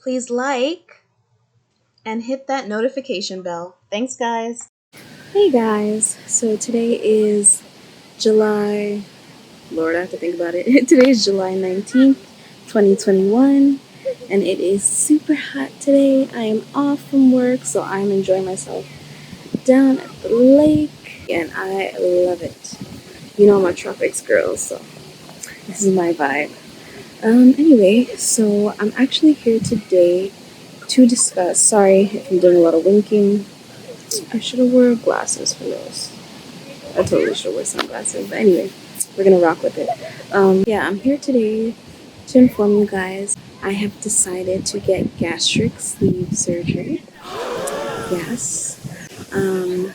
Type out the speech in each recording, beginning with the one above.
Please like and hit that notification bell. Thanks, guys. Hey guys, so today is July, Lord, I have to think about it. Today is July 19th, 2021, and it is super hot today. I am off from work, so I'm enjoying myself down at the lake, and I love it. You know I'm a tropics girl, so this is my vibe. Anyway, so I'm actually here today to discuss. Sorry if I'm doing a lot of winking. I should have wore glasses for this. I totally should wear sunglasses. But anyway, we're gonna rock with it. Yeah, I'm here today to inform you guys I have decided to get gastric sleeve surgery. Yes. Um,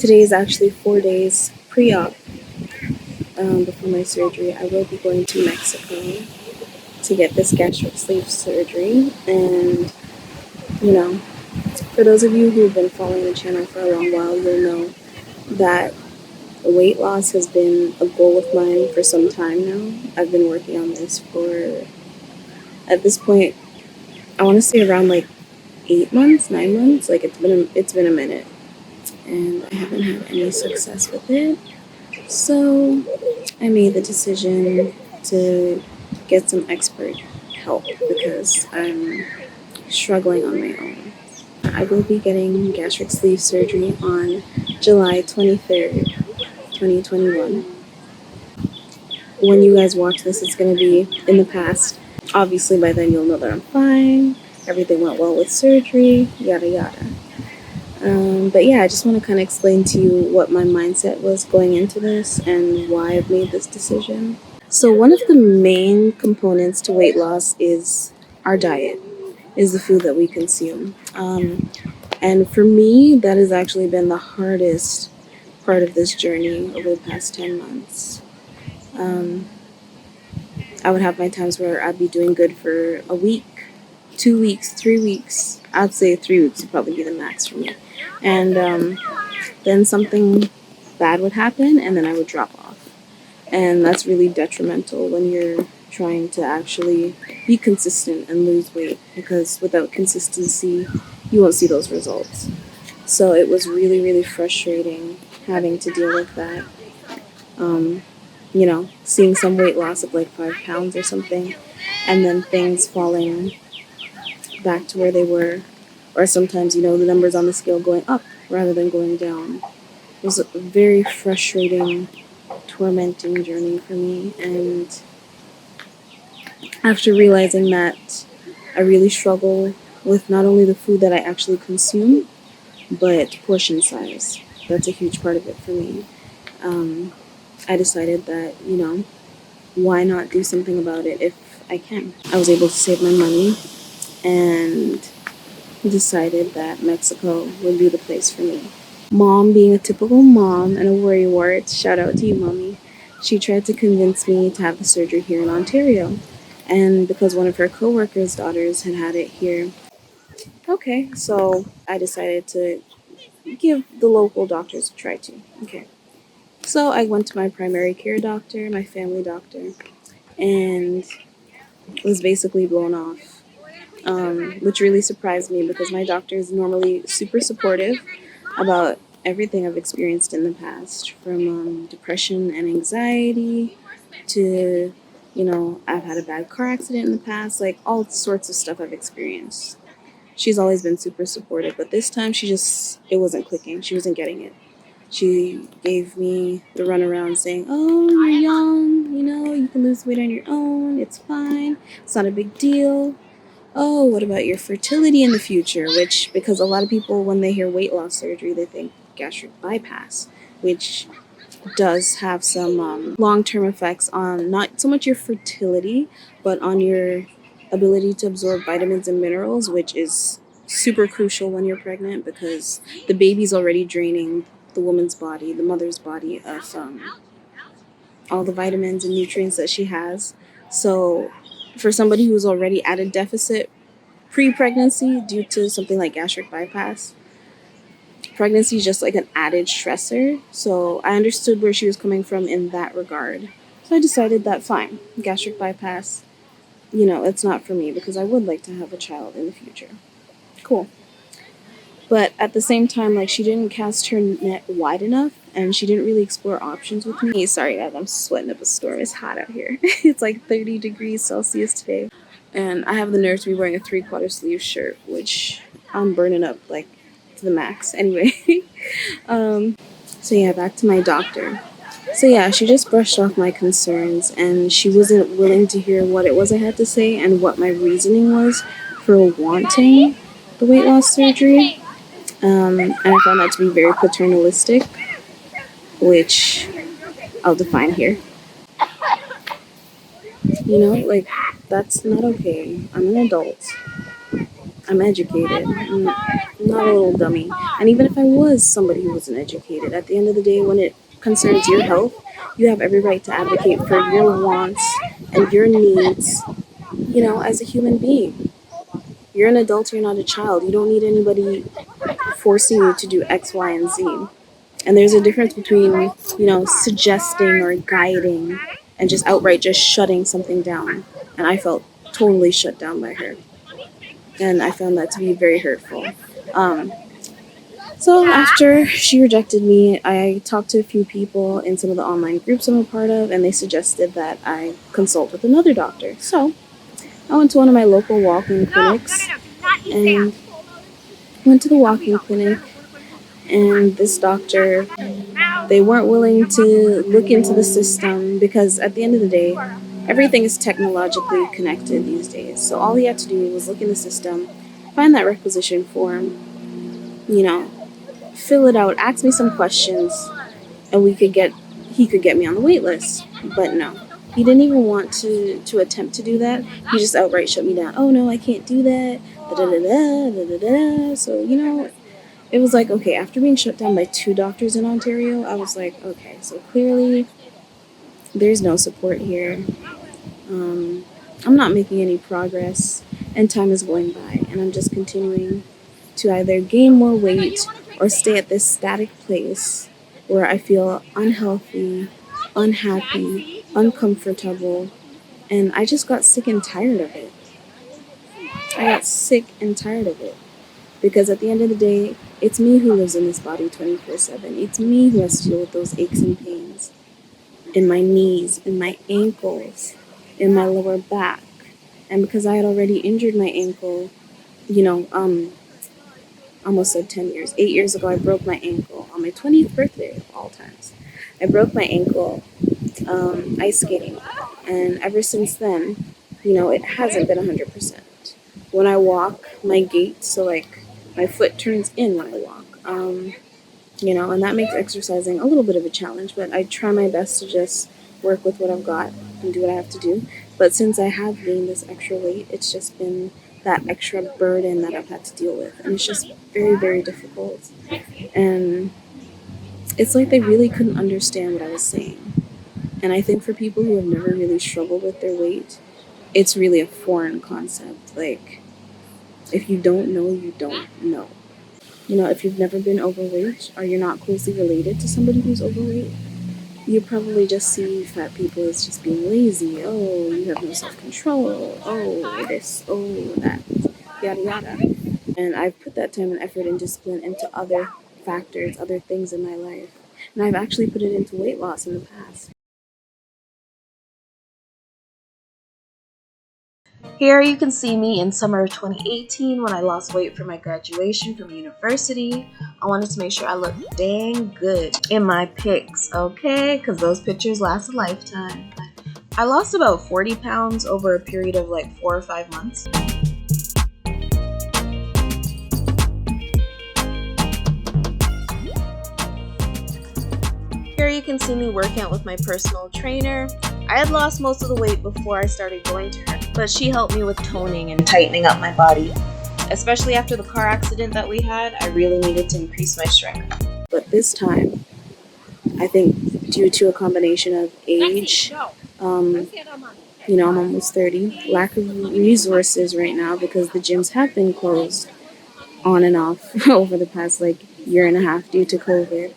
Today is actually 4 days pre-op before my surgery. I will be going to Mexico to get this gastric sleeve surgery. And, you know, for those of you who've been following the channel for a long while, you'll know that weight loss has been a goal of mine for some time now. I've been working on this for, at this point, I want to say around like 8 months, 9 months. Like it's been a minute, and I haven't had any success with it. So I made the decision to get some expert help because I'm struggling on my own. I will be getting gastric sleeve surgery on July 23rd, 2021. When you guys watch this, it's going to be in the past. Obviously, by then you'll know that I'm fine. Everything went well with surgery, yada yada. But yeah, I just want to kind of explain to you what my mindset was going into this and why I've made this decision. So one of the main components to weight loss is our diet, is the food that we consume. And for me, that has actually been the hardest part of this journey over the past 10 months. I would have my times where I'd be doing good for a week, 2 weeks, 3 weeks. I'd say 3 weeks would probably be the max for me. And then something bad would happen, and then I would drop off. And that's really detrimental when you're trying to actually be consistent and lose weight, because without consistency, you won't see those results. So it was really, really frustrating having to deal with that. Seeing some weight loss of like 5 pounds or something, and then things falling back to where they were, or sometimes, the numbers on the scale going up rather than going down. It was a very frustrating, tormenting journey for me, and after realizing that I really struggle with not only the food that I actually consume, but portion size. That's a huge part of it for me. I decided that, why not do something about it if I can? I was able to save my money and decided that Mexico would be the place for me. Mom, being a typical mom and a worrywart, shout out to you, Mommy, she tried to convince me to have the surgery here in Ontario. And because one of her coworkers' daughters had it here, okay, so I decided to give the local doctors a try too. Okay. So I went to my primary care doctor, my family doctor, and was basically blown off, which really surprised me because my doctor is normally super supportive about everything I've experienced in the past, from depression and anxiety to, I've had a bad car accident in the past, like all sorts of stuff I've experienced. She's always been super supportive, but this time it wasn't clicking. She wasn't getting it. She gave me the runaround saying, oh, you're young, you can lose weight on your own, it's fine, it's not a big deal. Oh, what about your fertility in the future? Which, because a lot of people, when they hear weight loss surgery, they think gastric bypass, which does have some long-term effects on not so much your fertility, but on your ability to absorb vitamins and minerals, which is super crucial when you're pregnant because the baby's already draining the woman's body, the mother's body, of all the vitamins and nutrients that she has. So for somebody who's already at a deficit pre-pregnancy due to something like gastric bypass, pregnancy is just like an added stressor. So I understood where she was coming from in that regard. So I decided that fine, gastric bypass, it's not for me because I would like to have a child in the future. Cool. But at the same time, like, she didn't cast her net wide enough and she didn't really explore options with me. Sorry, guys, I'm sweating up a storm. It's hot out here. It's like 30 degrees Celsius today. And I have the nerve to be wearing a 3/4 sleeve shirt, which I'm burning up like to the max. Anyway, so yeah, back to my doctor. So yeah, she just brushed off my concerns and she wasn't willing to hear what it was I had to say and what my reasoning was for wanting the weight loss surgery. And I found that to be very paternalistic, which I'll define here. Like, that's not okay. I'm an adult. I'm educated. I'm not a little dummy. And even if I was somebody who wasn't educated, at the end of the day, when it concerns your health, you have every right to advocate for your wants and your needs, as a human being. You're an adult, you're not a child. You don't need anybody forcing you to do X, Y, and Z. And there's a difference between, suggesting or guiding and just outright just shutting something down. And I felt totally shut down by her. And I found that to be very hurtful. Um, so after she rejected me, I talked to a few people in some of the online groups I'm a part of, and they suggested that I consult with another doctor. So I went to one of my local walk-in clinics and went to the walk-in clinic, and this doctor, they weren't willing to look into the system because at the end of the day, everything is technologically connected these days. So all he had to do was look in the system, find that requisition form, you know, fill it out, ask me some questions, and he could get me on the wait list. But no. He didn't even want to attempt to do that. He just outright shut me down. Oh no, I can't do that. Da da da da da da da. So, it was like, okay, after being shut down by 2 doctors in Ontario, I was like, okay, so clearly there's no support here. I'm not making any progress, and time is going by, and I'm just continuing to either gain more weight or stay at this static place where I feel unhealthy, unhappy, uncomfortable, and I just got sick and tired of it. I got sick and tired of it. Because at the end of the day, it's me who lives in this body 24/7. It's me who has to deal with those aches and pains in my knees, in my ankles, in my lower back. And because I had already injured my ankle, you know, um, almost said 10 years. 8 years ago, I broke my ankle on my 20th birthday of all times. I broke my ankle ice skating. And ever since then, it hasn't been 100%. When I walk, my gait, so like my foot turns in when I walk. And that makes exercising a little bit of a challenge, but I try my best to just work with what I've got and do what I have to do. But since I have gained this extra weight, it's just been that extra burden that I've had to deal with. And it's just very, very difficult. And it's like they really couldn't understand what I was saying. And I think for people who have never really struggled with their weight, it's really a foreign concept. Like, if you don't know, you don't know. If you've never been overweight or you're not closely related to somebody who's overweight, you probably just see fat people as just being lazy. Oh, you have no self-control. Oh, this, oh, that, yada, yada. And I've put that time and effort and discipline into other factors, other things in my life. And I've actually put it into weight loss in the past. Here you can see me in summer of 2018 when I lost weight for my graduation from university. I wanted to make sure I looked dang good in my pics, okay? Because those pictures last a lifetime. I lost about 40 pounds over a period of like 4 or 5 months. Here you can see me working out with my personal trainer. I had lost most of the weight before I started going to her, but she helped me with toning and tightening up my body. Especially after the car accident that we had, I really needed to increase my strength. But this time, I think due to a combination of age, I'm almost 30, lack of resources right now because the gyms have been closed on and off over the past like year and a half due to COVID.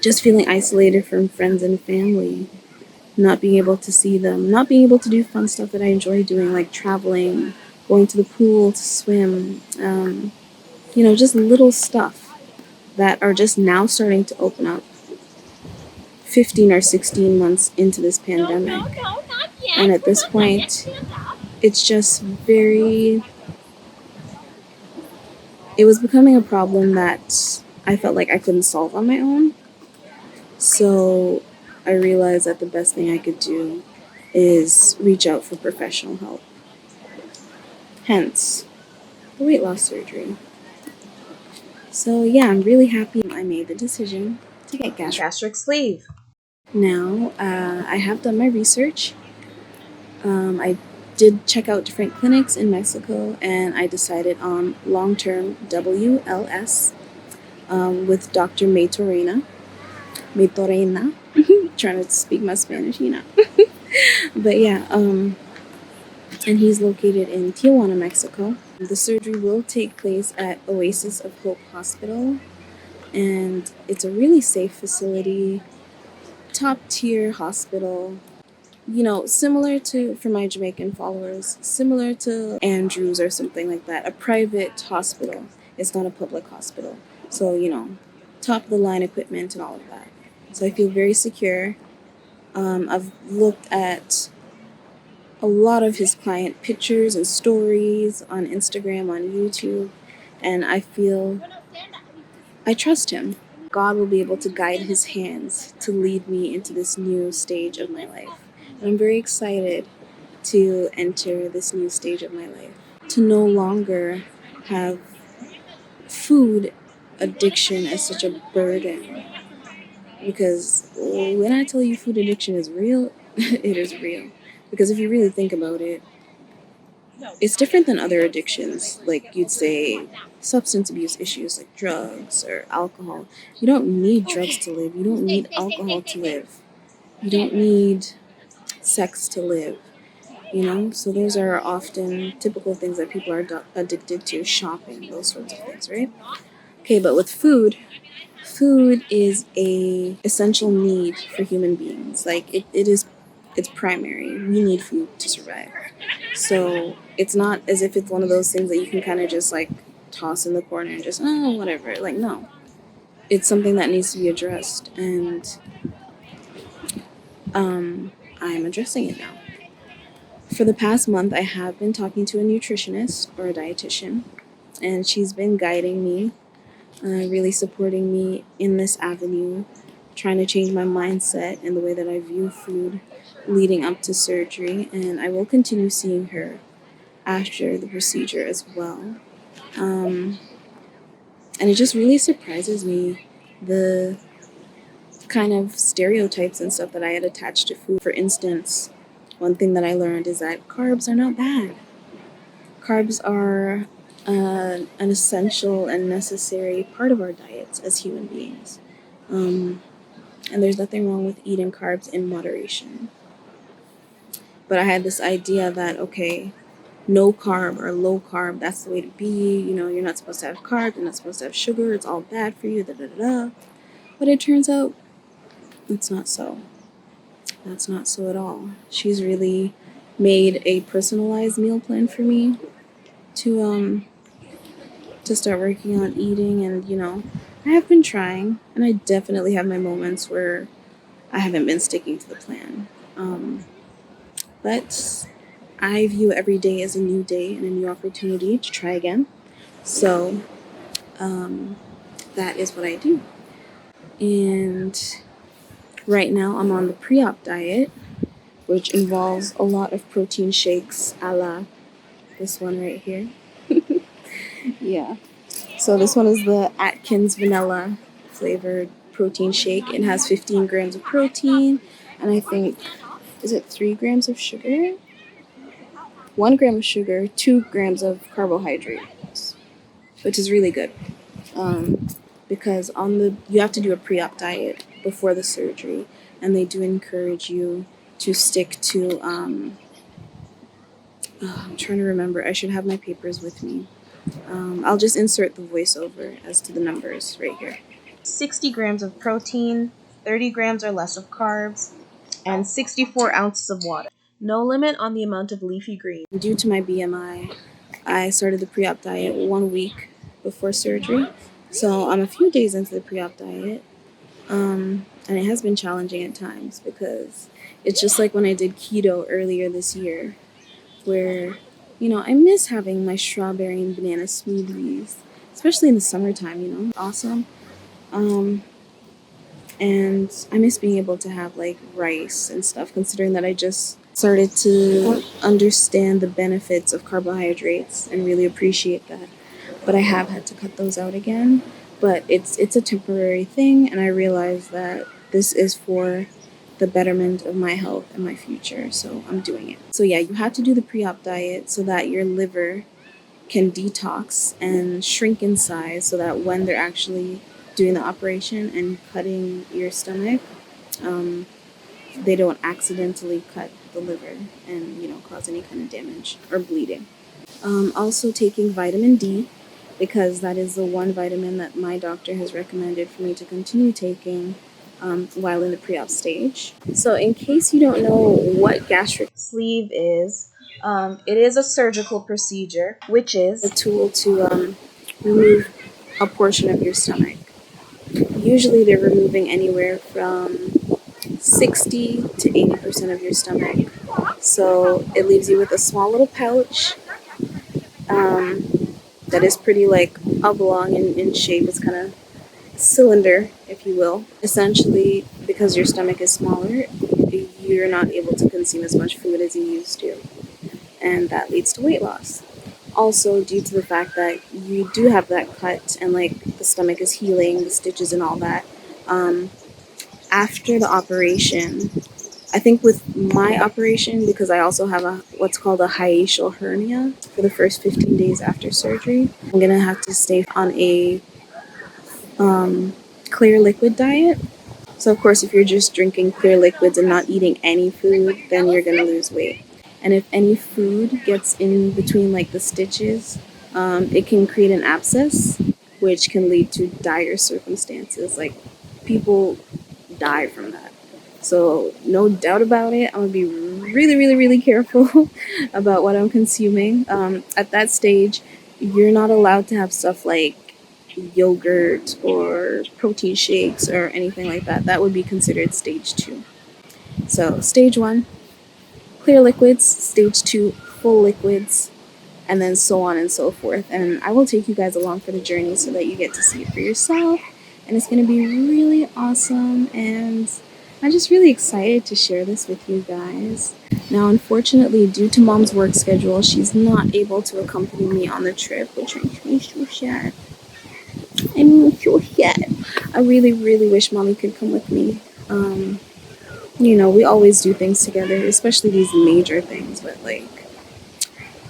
Just feeling isolated from friends and family. not being able to see them, not being able to do fun stuff that I enjoy doing, like traveling, going to the pool to swim, just little stuff that are just now starting to open up 15 or 16 months into this pandemic. And at this point, it's just it was becoming a problem that I felt like I couldn't solve on my own. So I realized that the best thing I could do is reach out for professional help. Hence, the weight loss surgery. So yeah, I'm really happy I made the decision to get Gastric sleeve. Now, I have done my research. I did check out different clinics in Mexico, and I decided on long-term WLS with Dr. Maytorena. Trying to speak my Spanish. But yeah, and he's located in Tijuana, Mexico. The surgery will take place at Oasis of Hope Hospital, and it's a really safe facility, top-tier hospital. Similar to, for my Jamaican followers, similar to Andrews or something like that, a private hospital. It's not a public hospital. So, top of the line equipment and all of that. So I feel very secure. I've looked at a lot of his client pictures and stories on Instagram, on YouTube, and I trust him. God will be able to guide his hands to lead me into this new stage of my life. And I'm very excited to enter this new stage of my life, to no longer have food addiction as such a burden. Because when I tell you food addiction is real, it is real. Because if you really think about it, it's different than other addictions, like you'd say substance abuse issues like drugs or alcohol. You don't need drugs to live. You don't need alcohol to live. You don't need sex to live. So those are often typical things that people are addicted to: shopping, those sorts of things, right? Okay, but with food is a essential need for human beings. Like it's primary. We need food to survive. So it's not as if it's one of those things that you can kind of just like toss in the corner and just, oh, whatever. Like, no, it's something that needs to be addressed, and I'm addressing it now. For the past month, I have been talking to a nutritionist or a dietitian, and she's been guiding me, really supporting me in this avenue, trying to change my mindset and the way that I view food leading up to surgery. And I will continue seeing her after the procedure as well. And it just really surprises me, the kind of stereotypes and stuff that I had attached to food. For instance, one thing that I learned is that carbs are not bad. Carbs are an essential and necessary part of our diets as human beings. And there's nothing wrong with eating carbs in moderation. But I had this idea that, okay, no carb or low carb, that's the way to be. You're not supposed to have carbs, you're not supposed to have sugar, it's all bad for you, da da da da. But it turns out it's not so. That's not so at all. She's really made a personalized meal plan for me to start working on eating, and I have been trying, and I definitely have my moments where I haven't been sticking to the plan. But I view every day as a new day and a new opportunity to try again. So that is what I do. And right now I'm on the pre-op diet, which involves a lot of protein shakes, a la this one right here. Yeah. So this one is the Atkins vanilla flavored protein shake. It has 15 grams of protein, and I think, is it 3 grams of sugar? 1 gram of sugar, 2 grams of carbohydrates, which is really good. Because you have to do a pre-op diet before the surgery, and they do encourage you to stick to, I'm trying to remember, I should have my papers with me. I'll just insert the voiceover as to the numbers right here. 60 grams of protein, 30 grams or less of carbs, and 64 ounces of water. No limit on the amount of leafy greens. Due to my BMI, I started the pre-op diet 1 week before surgery. So I'm a few days into the pre-op diet. And it has been challenging at times because it's just like when I did keto earlier this year, where, I miss having my strawberry and banana smoothies, especially in the summertime, awesome. And I miss being able to have like rice and stuff, considering that I just started to understand the benefits of carbohydrates and really appreciate that. But I have had to cut those out again. But it's a temporary thing, and I realize that this is for the betterment of my health and my future, so I'm doing it. So yeah, you have to do the pre-op diet so that your liver can detox and shrink in size, so that when they're actually doing the operation and cutting your stomach, they don't accidentally cut the liver and cause any kind of damage or bleeding. Also taking vitamin D, because that is the one vitamin that my doctor has recommended for me to continue taking while in the pre-op stage. So in case you don't know what gastric Sleeve is, it is a surgical procedure, which is a tool to remove a portion of your stomach. Usually they're removing anywhere from 60 to 80% of your stomach. So it leaves you with a small little pouch that is pretty like oblong in shape. It's kind of cylinder, if you will. Essentially, because your stomach is smaller, you're not able to consume as much food as you used to, and that leads to weight loss. Also, due to the fact that you do have that cut and like the stomach is healing, the stitches and all that, after the operation, I think with my operation, because I also have what's called a hiatal hernia for the first 15 days after surgery, I'm gonna have to stay on a clear liquid diet. So of course, if you're just drinking clear liquids and not eating any food, then you're gonna lose weight. And if any food gets in between like the stitches, it can create an abscess, which can lead to dire circumstances. Like people die from that. So no doubt about it, I'm gonna be really, really, really careful about what I'm consuming. At that stage, you're not allowed to have stuff like yogurt or protein shakes or anything like that. That would be considered stage 2. So stage 1, clear liquids, stage 2, full liquids, and then so on and so forth. And I will take you guys along for the journey so that you get to see it for yourself. And it's going to be really awesome. And I'm just really excited to share this with you guys. Now, unfortunately, due to mom's work schedule, she's not able to accompany me on the trip, which makes me so sad. I really, really wish mommy could come with me. We always do things together, especially these major things, but like,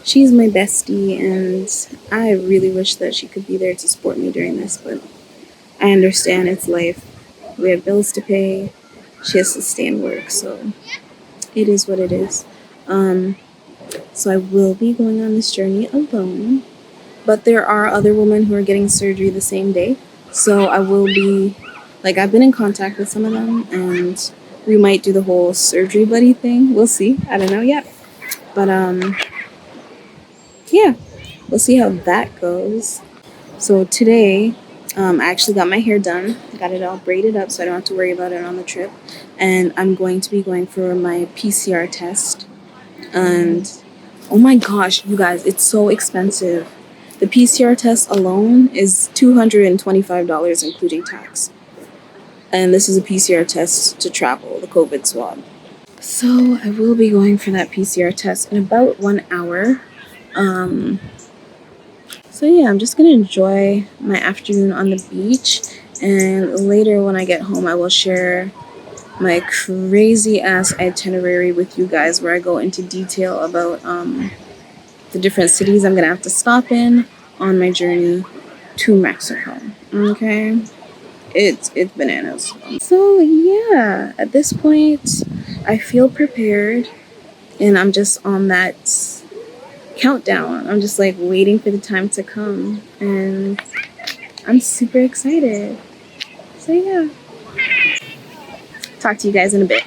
she's my bestie, and I really wish that she could be there to support me during this, but I understand it's life. We have bills to pay. She has to stay and work, so it is what it is. So I will be going on this journey alone, but there are other women who are getting surgery the same day. So I will be, I've been in contact with some of them, and we might do the whole surgery buddy thing. We'll see. I don't know yet. But, yeah, we'll see how that goes. So today, I actually got my hair done. I got it all braided up so I don't have to worry about it on the trip. And I'm going to be going for my PCR test. And, oh my gosh, you guys, it's so expensive. The PCR test alone is $225, including tax. And this is a PCR test to travel, the COVID swab. So I will be going for that PCR test in about 1 hour. So yeah, I'm just going to enjoy my afternoon on the beach. And later when I get home, I will share my crazy ass itinerary with you guys, where I go into detail about the different cities I'm gonna have to stop in on my journey to Mexico. Okay, it's bananas. So yeah, at this point, I feel prepared, and I'm just on that countdown. I'm just like waiting for the time to come, and I'm super excited. So yeah, talk to you guys in a bit.